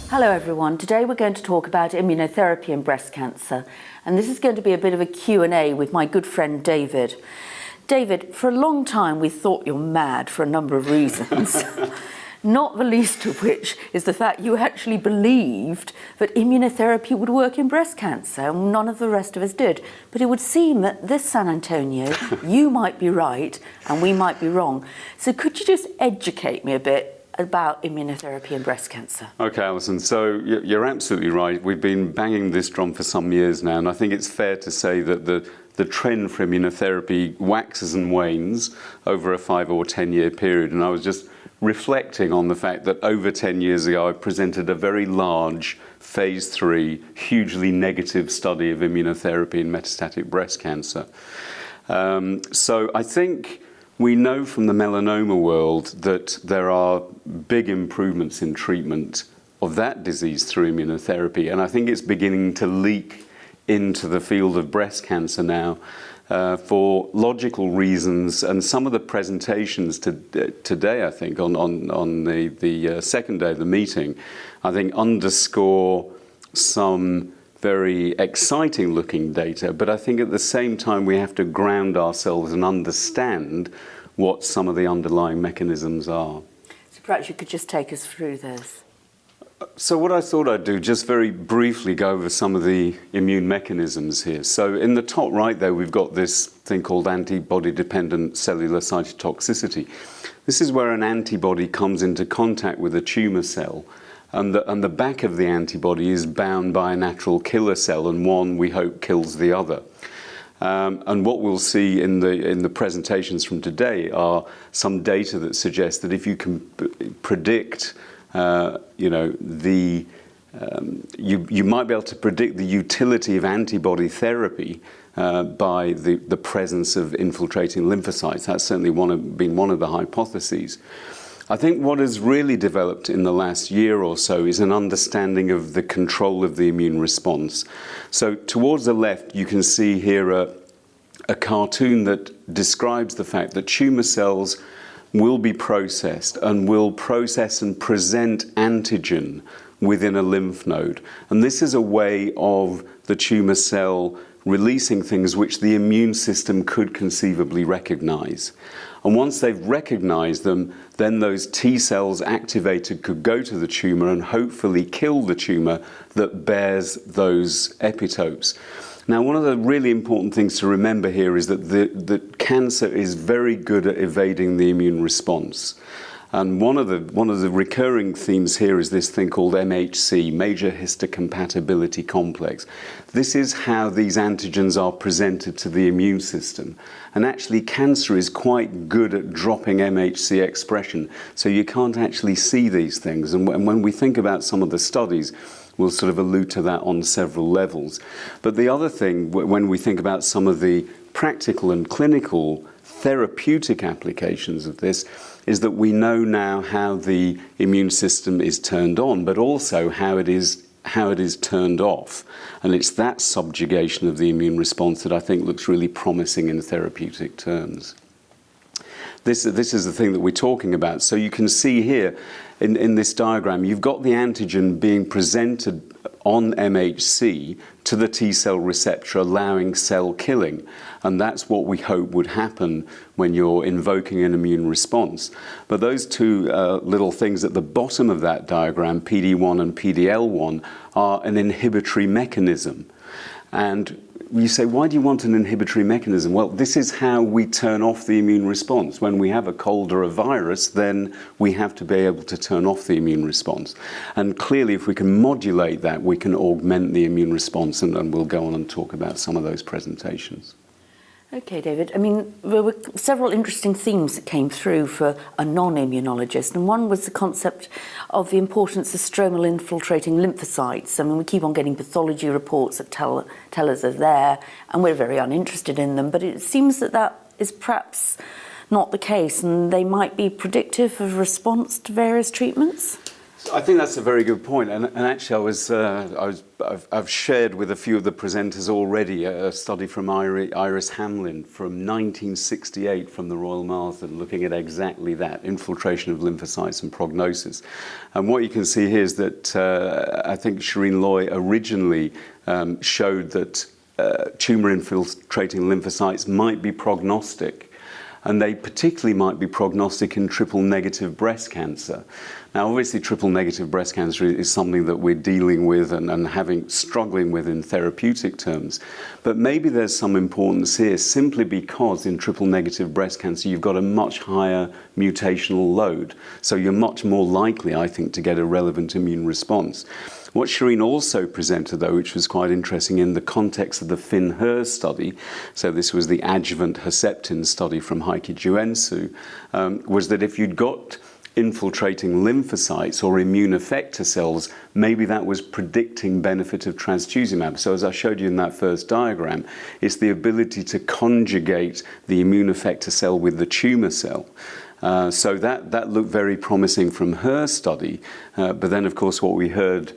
Hello everyone. Today we're going to talk about immunotherapy and breast cancer. And this is going to be a bit of a Q&A with my good friend David. David, for a long time we thought you're mad for a number of reasons. Not the least of which is the fact you actually believed that immunotherapy would work in breast cancer, and none of the rest of us did. But it would seem that this San Antonio, you might be right and we might be wrong. So could you just educate me a bit about immunotherapy and breast cancer? Okay, Alison, so you're absolutely right. We've been banging this drum for some years now, and I think it's fair to say that the trend for immunotherapy waxes and wanes over a 5 or 10 year period. And I was just reflecting on the fact that over 10 years ago I presented a very large phase 3, hugely negative study of immunotherapy in metastatic breast cancer. So I think we know from the melanoma world that there are big improvements in treatment of that disease through immunotherapy, and I think it's beginning to leak into the field of breast cancer now for logical reasons. And some of the presentations today, I think, on the second day of the meeting, I think underscore some very exciting looking data, but I think at the same time we have to ground ourselves and understand what some of the underlying mechanisms are. So perhaps you could just take us through this. So what I thought I'd do, just very briefly go over some of the immune mechanisms here. So in the top right there, we've got this thing called antibody-dependent cellular cytotoxicity. This is where an antibody comes into contact with a tumour cell, and the back of the antibody is bound by a natural killer cell, and one, we hope, kills the other. And what we'll see in the presentations from today are some data that suggests that if you can predict, you might be able to predict the utility of antibody therapy by the presence of infiltrating lymphocytes. That's certainly been one of the hypotheses. I think what has really developed in the last year or so is an understanding of the control of the immune response. So towards the left, you can see here a cartoon that describes the fact that tumour cells will be processed and will process and present antigen within a lymph node. And this is a way of the tumour cell releasing things which the immune system could conceivably recognise. And once they've recognized them, then those T cells activated could go to the tumour and hopefully kill the tumour that bears those epitopes. Now, one of the really important things to remember here is that the cancer is very good at evading the immune response. And one of the recurring themes here is this thing called MHC, major histocompatibility complex. This is how these antigens are presented to the immune system. And actually, cancer is quite good at dropping MHC expression, so you can't actually see these things. And when we think about some of the studies, we'll sort of allude to that on several levels. But the other thing, when we think about some of the practical and clinical therapeutic applications of this, is that we know now how the immune system is turned on, but also how it is turned off. And it's that subjugation of the immune response that I think looks really promising in therapeutic terms. This is the thing that we're talking about. So you can see here in this diagram, you've got the antigen being presented on MHC to the T cell receptor, allowing cell killing. And that's what we hope would happen when you're invoking an immune response. But those two little things at the bottom of that diagram, PD-1 and PD-L1, are an inhibitory mechanism. And you say, why do you want an inhibitory mechanism? Well, this is how we turn off the immune response. When we have a cold or a virus, then we have to be able to turn off the immune response. And clearly, if we can modulate that, we can augment the immune response, and we'll go on and talk about some of those presentations. Okay, David. I mean, there were several interesting themes that came through for a non-immunologist, and one was the concept of the importance of stromal infiltrating lymphocytes. I mean, we keep on getting pathology reports that tell us they're there, and we're very uninterested in them, but it seems that is perhaps not the case, and they might be predictive of response to various treatments? I think that's a very good point, and actually, I've shared with a few of the presenters already a study from Iris Hamlin from 1968 from the Royal Marsden, looking at exactly that, infiltration of lymphocytes and prognosis. And what you can see here is that I think Shireen Loy originally showed that tumour-infiltrating lymphocytes might be prognostic, and they particularly might be prognostic in triple-negative breast cancer. Now, obviously, triple-negative breast cancer is something that we're dealing with and struggling with in therapeutic terms. But maybe there's some importance here simply because in triple-negative breast cancer, you've got a much higher mutational load. So you're much more likely, I think, to get a relevant immune response. What Shireen also presented, though, which was quite interesting in the context of the FIN-HER study, so this was the adjuvant Herceptin study from Heike Juensu, was that if you'd got infiltrating lymphocytes or immune effector cells, maybe that was predicting benefit of trastuzumab. So as I showed you in that first diagram, it's the ability to conjugate the immune effector cell with the tumor cell. So that looked very promising from her study. But then, of course, what we heard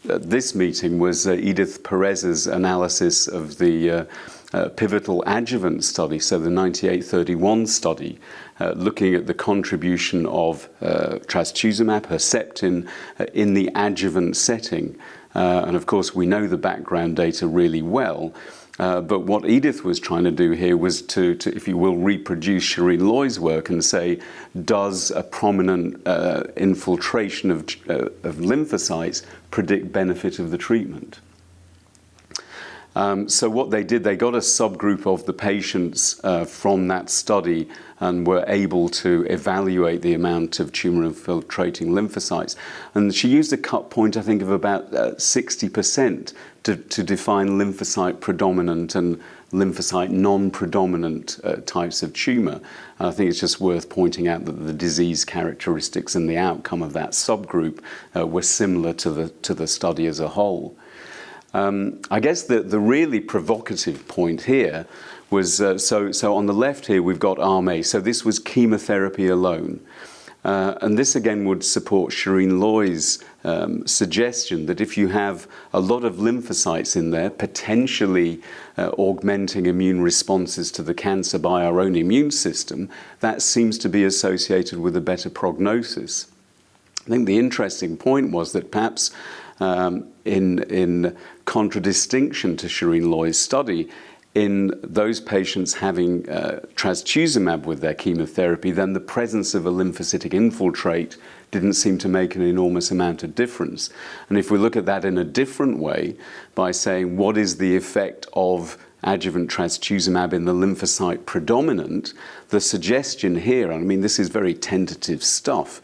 at this meeting was Edith Perez's analysis of the pivotal adjuvant study, so the 9831 study, looking at the contribution of trastuzumab, Herceptin, in the adjuvant setting. And of course, we know the background data really well. But what Edith was trying to do here was to if you will, reproduce Shireen Loy's work and say, does a prominent infiltration of lymphocytes predict benefit of the treatment? So what they did, they got a subgroup of the patients from that study and were able to evaluate the amount of tumor-infiltrating lymphocytes. And she used a cut point, I think, of about 60% to define lymphocyte predominant and lymphocyte non-predominant types of tumor. And I think it's just worth pointing out that the disease characteristics and the outcome of that subgroup were similar to the study as a whole. I guess the really provocative point here was, so on the left here we've got Arm A, so this was chemotherapy alone. And this again would support Shireen Loy's suggestion that if you have a lot of lymphocytes in there, potentially augmenting immune responses to the cancer by our own immune system, that seems to be associated with a better prognosis. I think the interesting point was that perhaps in contradistinction to Shireen Loy's study, in those patients having trastuzumab with their chemotherapy, then the presence of a lymphocytic infiltrate didn't seem to make an enormous amount of difference. And if we look at that in a different way, by saying what is the effect of adjuvant trastuzumab in the lymphocyte predominant, the suggestion here, I mean, this is very tentative stuff,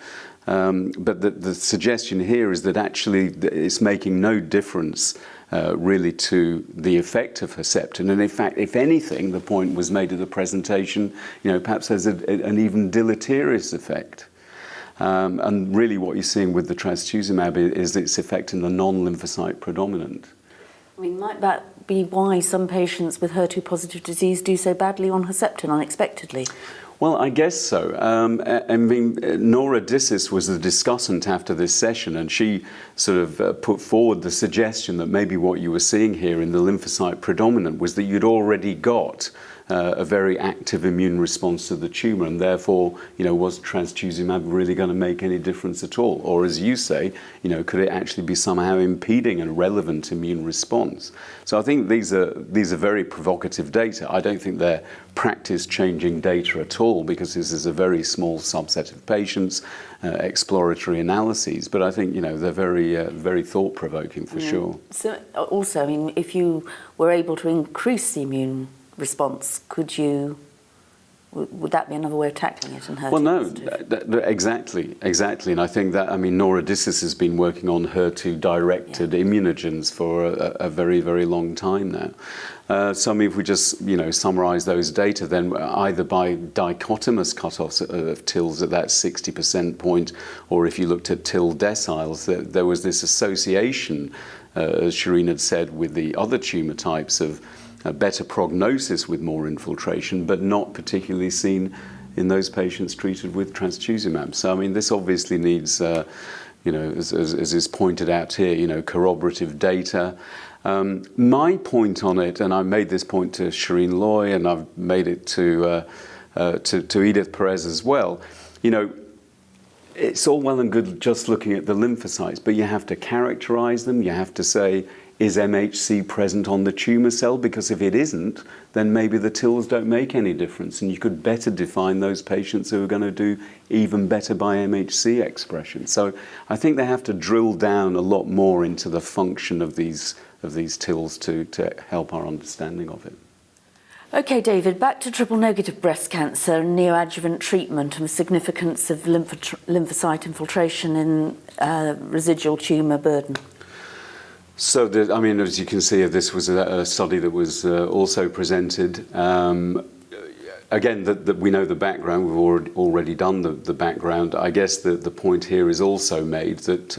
but the suggestion here is that actually it's making no difference really to the effect of Herceptin. And in fact, if anything, the point was made at the presentation, perhaps there's an even deleterious effect. And really what you're seeing with the trastuzumab is its effect in the non-lymphocyte predominant. I mean, might that be why some patients with HER2-positive disease do so badly on Herceptin unexpectedly? Well, I guess so. I mean, Nora Dissis was the discussant after this session, and she sort of put forward the suggestion that maybe what you were seeing here in the lymphocyte predominant was that you'd already got a very active immune response to the tumour, and therefore, was trastuzumab really going to make any difference at all? Or as you say, could it actually be somehow impeding a relevant immune response? So I think these are very provocative data. I don't think they're practice-changing data at all, because this is a very small subset of patients, exploratory analyses. But I think they're very thought-provoking for sure. So also, I mean, if you were able to increase the immune response, would that be another way of tackling it? Well, no, exactly. And I think that, Nora Dissis has been working on HER2-directed immunogens for a very, very long time now. So, if we just, summarise those data, then either by dichotomous cutoffs of TILs at that 60% point, or if you looked at TIL deciles, there was this association, as Shireen had said, with the other tumour types of a better prognosis with more infiltration, but not particularly seen in those patients treated with trastuzumab. So, this obviously needs as is pointed out here, corroborative data. My point on it, and I made this point to Shireen Loy, and I've made it to Edith Perez as well, it's all well and good just looking at the lymphocytes, but you have to characterize them. You have to say, is MHC present on the tumor cell? Because if it isn't, then maybe the TILs don't make any difference, and you could better define those patients who are going to do even better by MHC expression. So I think they have to drill down a lot more into the function of these TILs to help our understanding of it. Okay, David, back to triple-negative breast cancer and neoadjuvant treatment and the significance of lymphocyte infiltration in residual tumour burden. So, as you can see, this was a study that was also presented. Again, that we know the background. We've already done the background. I guess the point here is also made that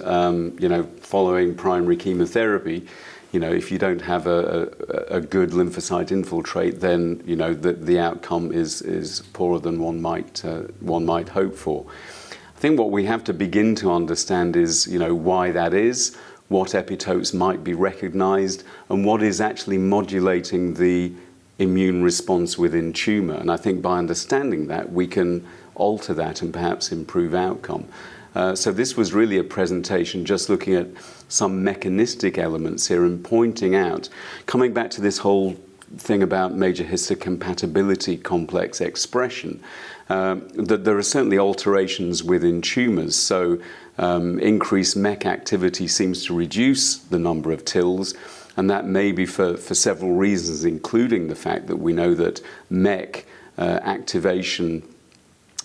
following primary chemotherapy, if you don't have a good lymphocyte infiltrate, then the outcome is poorer than one might hope for. I think what we have to begin to understand is why that is, what epitopes might be recognized, and what is actually modulating the immune response within tumor. And I think by understanding that, we can alter that and perhaps improve outcome. So this was really a presentation just looking at some mechanistic elements here and pointing out, coming back to this whole thing about major histocompatibility complex expression, that there are certainly alterations within tumors. So increased MEK activity seems to reduce the number of TILs, and that may be for several reasons, including the fact that we know that MEK activation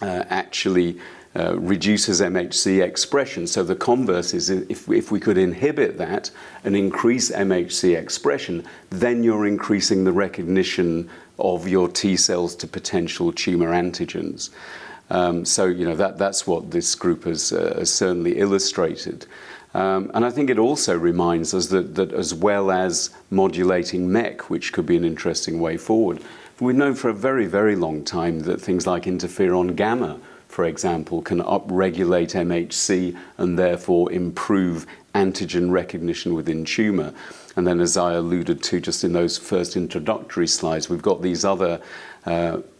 actually reduces MHC expression. So the converse is, if we could inhibit that and increase MHC expression, then you're increasing the recognition of your T cells to potential tumor antigens. So that's what this group has certainly illustrated. And I think it also reminds us that as well as modulating MEK, which could be an interesting way forward, we've known for a very, very long time that things like interferon gamma, for example, can upregulate MHC and therefore improve antigen recognition within tumor. And then, as I alluded to just in those first introductory slides, we've got these other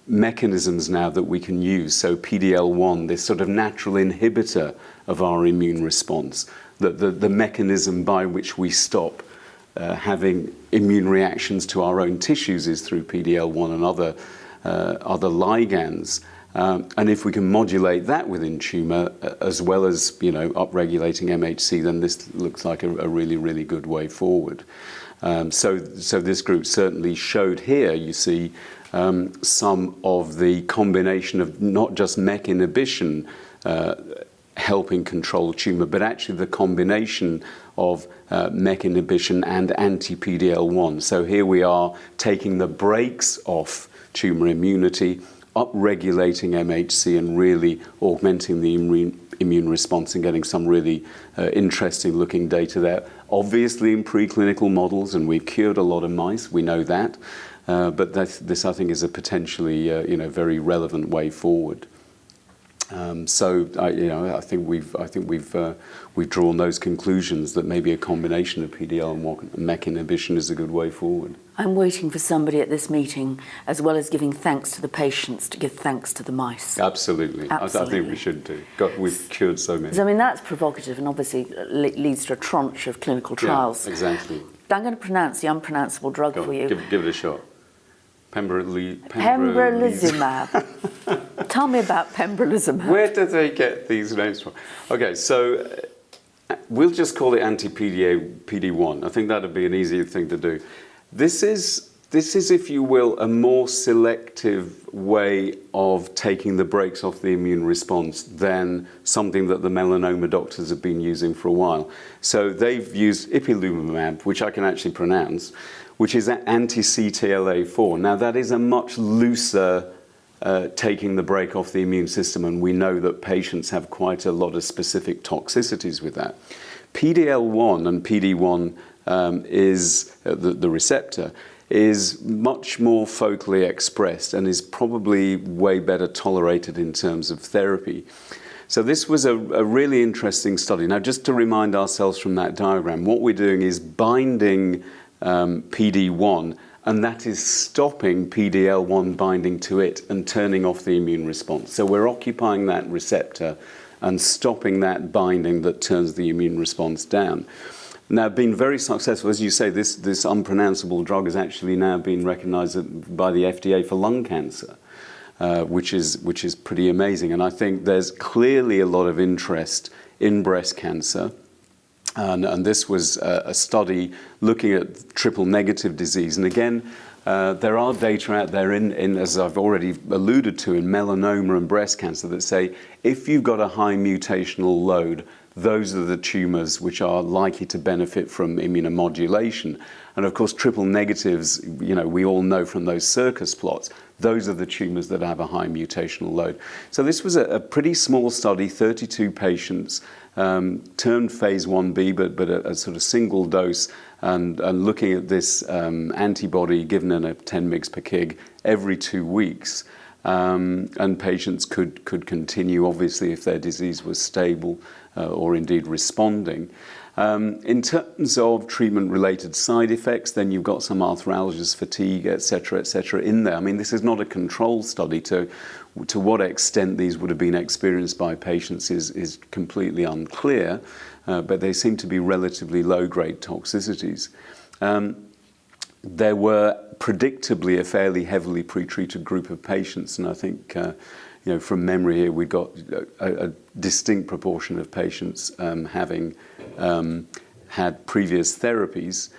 mechanisms now that we can use. So PD-L1, this sort of natural inhibitor of our immune response, the mechanism by which we stop having immune reactions to our own tissues is through PD-L1 and other ligands. And if we can modulate that within tumor, as well as upregulating MHC, then this looks like a really, really good way forward. So this group certainly showed here, you see, some of the combination of not just MEK inhibition helping control tumor, but actually the combination of MEK inhibition and anti-PD-L1. So here we are taking the brakes off tumor immunity, upregulating MHC and really augmenting the immune response and getting some really interesting looking data there. Obviously in preclinical models, and we've cured a lot of mice, we know that, but this I think is a potentially very relevant way forward. So I think we've drawn those conclusions that maybe a combination of PD-L1 and MEK inhibition is a good way forward. I'm waiting for somebody at this meeting, as well as giving thanks to the patients, to give thanks to the mice. Absolutely. I think we should do. We've cured so many. I mean, that's provocative and obviously leads to a tranche of clinical trials. Yeah, exactly. I'm going to pronounce the unpronounceable drug for you. Give it a shot. Pembrolizumab. Tell me about pembrolizumab. Where do they get these names from? Okay, so we'll just call it anti-PD-1. I think that would be an easier thing to do. This is, if you will, a more selective way of taking the brakes off the immune response than something that the melanoma doctors have been using for a while. So they've used ipilimumab, which I can actually pronounce, which is anti-CTLA-4. Now that is a much looser taking the brake off the immune system, and we know that patients have quite a lot of specific toxicities with that. PD-L1 and PD-1 is the receptor is much more focally expressed and is probably way better tolerated in terms of therapy. So this was a really interesting study. Now, just to remind ourselves from that diagram, what we're doing is binding PD-1, and that is stopping PD-L1 binding to it and turning off the immune response. So we're occupying that receptor and stopping that binding that turns the immune response down. Now, been very successful. As you say, this unpronounceable drug has actually now been recognized by the FDA for lung cancer, which is pretty amazing. And I think there's clearly a lot of interest in breast cancer. And this was a study looking at triple-negative disease. And again, there are data out there, as I've already alluded to, in melanoma and breast cancer that say if you've got a high mutational load, those are the tumours which are likely to benefit from immunomodulation. And of course, triple negatives, we all know from those circus plots, those are the tumours that have a high mutational load. So this was a pretty small study, 32 patients, termed phase 1b, but a sort of single dose, and looking at this antibody given in a 10 mg per kg every 2 weeks. And patients could continue, obviously, if their disease was stable or indeed responding. In terms of treatment-related side effects, then you've got some arthralgias, fatigue, et cetera, in there. I mean, this is not a control study. To what extent these would have been experienced by patients is completely unclear, but they seem to be relatively low-grade toxicities. There were predictably a fairly heavily pretreated group of patients, and I think from memory here we got a distinct proportion of patients having had previous therapies.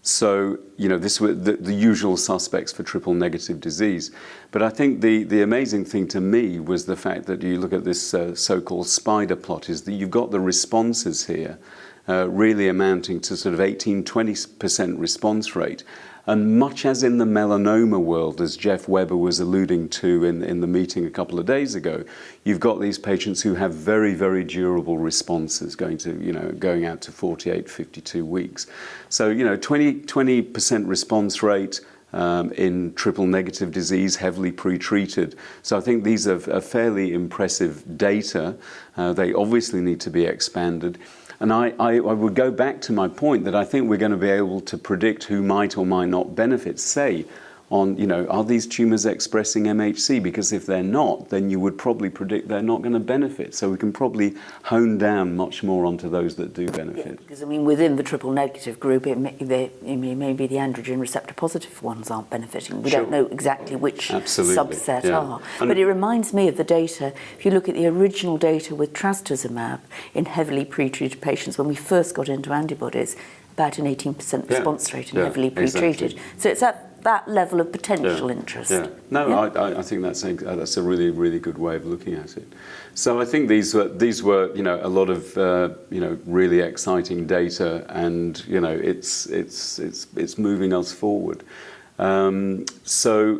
So this were the usual suspects for triple negative disease. But I think the amazing thing to me was the fact that you look at this so-called spider plot, is that you've got the responses here really amounting to sort of 18-20% response rate. And much as in the melanoma world, as Jeff Weber was alluding to in the meeting a couple of days ago, you've got these patients who have very, very durable responses going out to 48, 52 weeks. So, 20% response rate in triple negative disease, heavily pretreated. So I think these are fairly impressive data. They obviously need to be expanded. And I would go back to my point that I think we're going to be able to predict who might or might not benefit, say, on, are these tumours expressing MHC? Because if they're not, then you would probably predict they're not going to benefit. So we can probably hone down much more onto those that do benefit. Yeah, because, within the triple negative group, it may be the androgen receptor positive ones aren't benefiting. We don't know exactly which subset are. But it reminds me of the data, if you look at the original data with trastuzumab in heavily pretreated patients, when we first got into antibodies, about an 18% response rate in heavily pretreated. Exactly. So it's at that level of potential interest. I think that's a really, really good way of looking at it. So I think these were a lot of really exciting data, and it's moving us forward. So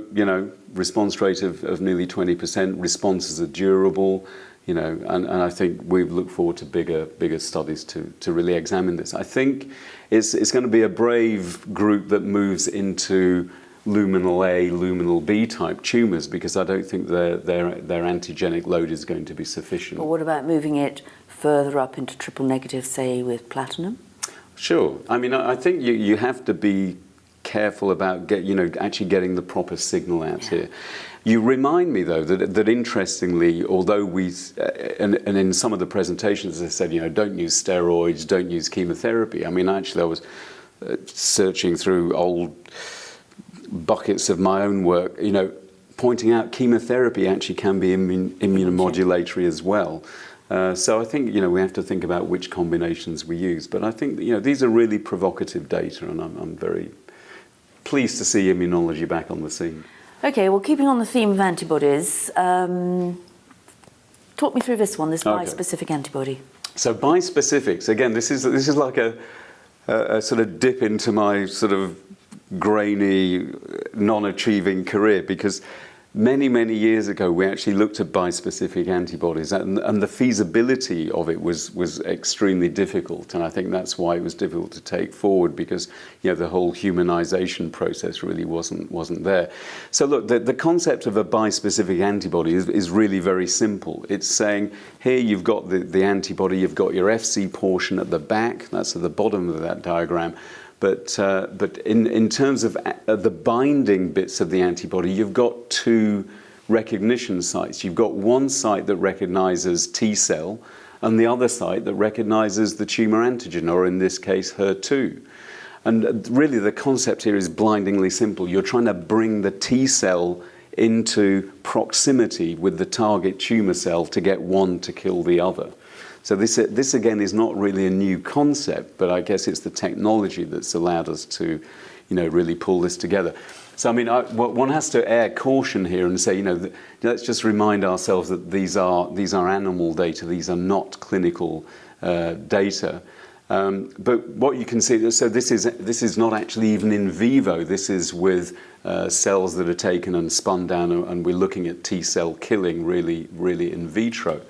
response rate of nearly 20%, responses are durable. And I think we look forward to bigger studies to really examine this. I think it's going to be a brave group that moves into luminal A, luminal B type tumours, because I don't think their antigenic load is going to be sufficient. But what about moving it further up into triple negative, say with platinum? Sure. I think you have to be careful about actually getting the proper signal out here. You remind me, though, that interestingly, although and in some of the presentations, they said, don't use steroids, don't use chemotherapy. Actually, I was searching through old buckets of my own work, pointing out chemotherapy actually can be immunomodulatory as well. So I think, we have to think about which combinations we use. But I think, these are really provocative data, and I'm very pleased to see immunology back on the scene. Okay, well, keeping on the theme of antibodies, talk me through this one, this bispecific antibody. So bispecifics, again, this is like a sort of dip into my sort of grainy, non-achieving career, because many years ago, we actually looked at bispecific antibodies, and the feasibility of it was extremely difficult. And I think that's why it was difficult to take forward, because the whole humanization process really wasn't there. So look, the concept of a bispecific antibody is really very simple. It's saying, here you've got the antibody, you've got your Fc portion at the back, that's at the bottom of that diagram. But in terms of the binding bits of the antibody, you've got two recognition sites. You've got one site that recognizes T cell, and the other site that recognizes the tumor antigen, or in this case, HER2. And really, the concept here is blindingly simple. You're trying to bring the T cell into proximity with the target tumor cell to get one to kill the other. So this again is not really a new concept, but I guess it's the technology that's allowed us to, really pull this together. So I mean, one has to err caution here and say, let's just remind ourselves that these are animal data. These are not clinical data. But what you can see, so this is not actually even in vivo. This is with cells that are taken and spun down, and we're looking at T cell killing really in vitro.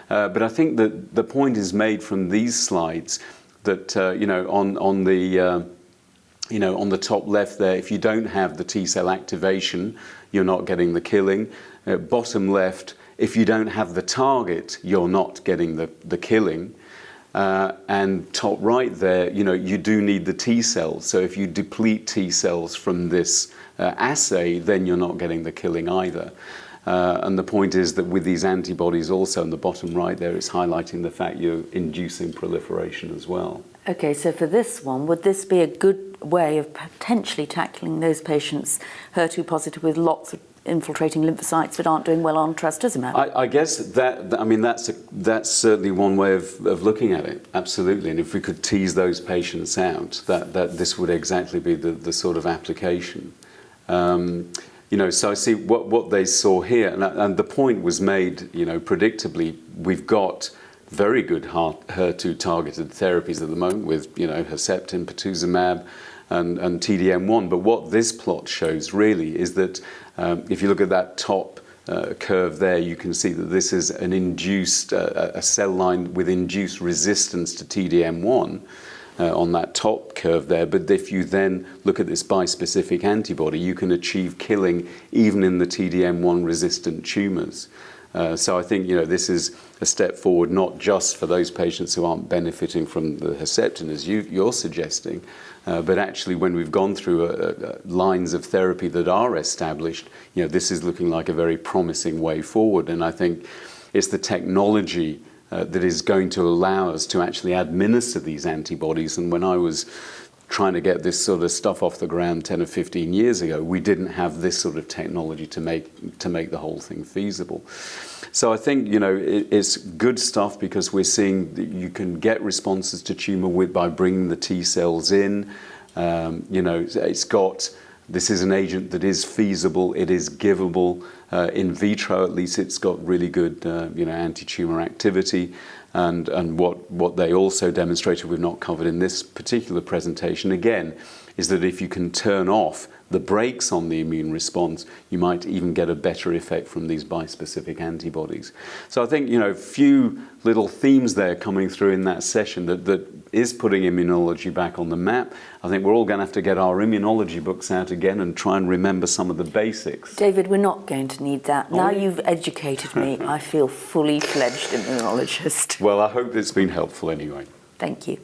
But I think that the point is made from these slides that on the top left there, if you don't have the T cell activation, you're not getting the killing. Bottom left, if you don't have the target, you're not getting the killing. And top right there, you do need the T cells. So if you deplete T cells from this assay, then you're not getting the killing either. And the point is that with these antibodies also in the bottom right there, it's highlighting the fact you're inducing proliferation as well. Okay, so for this one, would this be a good way of potentially tackling those patients HER2 positive with lots of infiltrating lymphocytes that aren't doing well on trastuzumab? I guess that's certainly one way of looking at it, absolutely. And if we could tease those patients out, that this would exactly be the sort of application. So I see what they saw here, and the point was made, predictably, we've got very good HER2 targeted therapies at the moment with, Herceptin, pertuzumab, and TDM1. But what this plot shows really is that if you look at that top curve there, you can see that this is an induced, a cell line with induced resistance to TDM1. On that top curve there, but if you then look at this bispecific antibody, you can achieve killing even in the TDM1 resistant tumors. So I think this is a step forward, not just for those patients who aren't benefiting from the Herceptin as you're suggesting, but actually when we've gone through lines of therapy that are established, this is looking like a very promising way forward. And I think it's the technology that is going to allow us to actually administer these antibodies. And when I was trying to get this sort of stuff off the ground 10 or 15 years ago, we didn't have this sort of technology to make the whole thing feasible. So I think it's good stuff, because we're seeing that you can get responses to tumor by bringing the T cells in. This is an agent that is feasible, it is givable. In vitro, at least, it's got really good, anti-tumor activity. And what they also demonstrated, we've not covered in this particular presentation, again, is that if you can turn off the brakes on the immune response, you might even get a better effect from these bispecific antibodies. So I think, a few little themes there coming through in that session that is putting immunology back on the map. I think we're all going to have to get our immunology books out again and try and remember some of the basics. David, we're not going to need that. Now you've educated me, I feel fully fledged immunologist. Well, I hope it's been helpful anyway. Thank you.